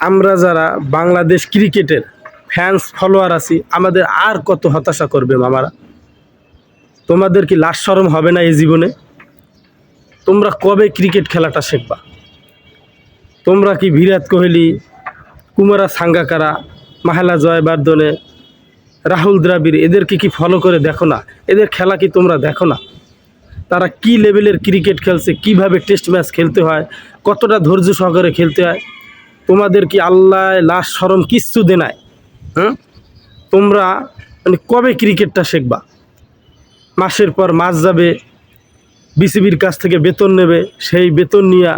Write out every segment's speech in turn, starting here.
আমরা যারা বাংলাদেশ ক্রিকেটের ফ্যান্স ফলোয়ার আছি, আমাদের আর কত হতাশা করবে মামারা? তোমাদের কি লাজ শরম হবে না এই জীবনে? তোমরা কবে ক্রিকেট খেলাটা শিখবা? তোমরা কি বিরাট কোহলি, কুমারা সাঙ্গাকারা, মাহেলা জয়বর্ধনে, রাহুল দ্রাবিড় এদেরকে কি ফলো করে দেখো না? এদের খেলা কি তোমরা দেখো না? তারা কি লেভেলের ক্রিকেট খেলছে, কিভাবে টেস্ট ম্যাচ খেলতে হয়, কতটা ধৈর্য সহকারে খেলতে হয়? তোমাদের কি আল্লাহ লাজ শরম কিচ্ছু দে নাই? তোমরা মানে কবে ক্রিকেটটা শিখবা? মাসের পর মাস যাবে, বিসিবির কাছ থেকে বেতন নেবে, সেই বেতন নিয়া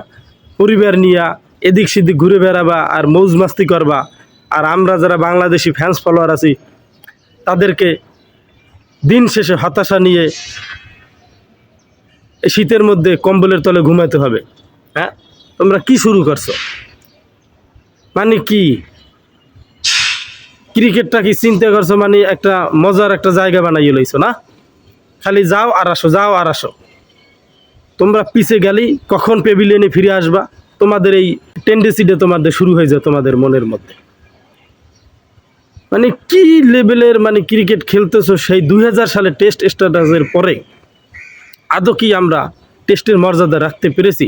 পরিবার নিয়া এদিক সেদিক ঘুরে বেড়াবা আর মৌজ মাস্তি করবা। আর আমরা যারা বাংলাদেশি ফ্যান্স ফলোয়ার আছি, তাদেরকে দিন শেষে হতাশা নিয়ে শীতের মধ্যে কম্বলের তলে ঘুমাতে হবে। হ্যাঁ, তোমরা কি শুরু করছো? মানে কি ক্রিকেটটা কি চিন্তা করছো মানে একটা মজার একটা জায়গা বানাইয়ে লইছো না? খালি যাও আর আসো, যাও আর আসো। তোমরা পিছে গেলেই কখন প্যাভিলিয়নে ফিরে আসবা, তোমাদের এই টেন্ডেন্সিটা তোমাদের শুরু হয়ে যায় তোমাদের মনের মধ্যে। মানে কি লেভেলের মানে ক্রিকেট খেলতেছো সেই 2000 সালে টেস্ট স্ট্যাটাসের পরে আদৌ কি আমরা টেস্টের মর্যাদা রাখতে পেরেছি?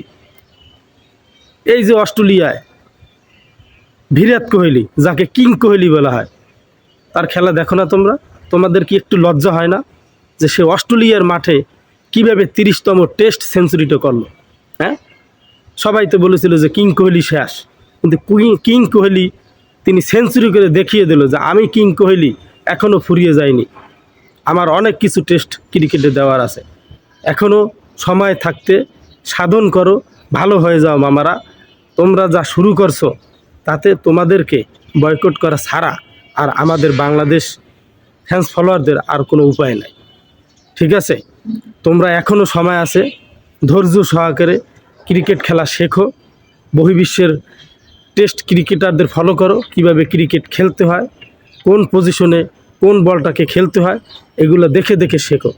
এই যে অস্ট্রেলিয়ায় বিরাট কোহলি, যাকে কিং কোহলি বলা হয়, তার খেলা দেখো না তোমরা? তোমাদের কি একটু লজ্জা হয় না যে সে অস্ট্রেলিয়ার মাঠে কিভাবে 30তম টেস্ট সেঞ্চুরিটা করলো? হ্যাঁ, সবাই তো বলেছিল যে কিং কোহলি শেষ, কিন্তু কিং কোহলি তিনি সেঞ্চুরি করে দেখিয়ে দিল যে আমি কিং কোহলি এখনও ফুরিয়ে যায়নি, আমার অনেক কিছু টেস্ট ক্রিকেটে দেওয়ার আছে, এখনও সময় থাকতে সাধন করো, ভালো হয়ে যাও মামারা। তোমরা যা শুরু করছো তাতে তোমাদেরকে বয়কট করা ছাড়া আর আমাদের বাংলাদেশ ফ্যান্স ফলোয়ারদের আর কোনো উপায় নাই। ঠিক আছে, তোমরা এখনও সময় আছে, ধৈর্য সহকারে ক্রিকেট খেলা শেখো, বহির্বিশ্বের টেস্ট ক্রিকেটারদের ফলো করো, কিভাবে ক্রিকেট খেলতে হয়, কোন পজিশনে কোন বলটাকে খেলতে হয়, এগুলো দেখে দেখে শেখো।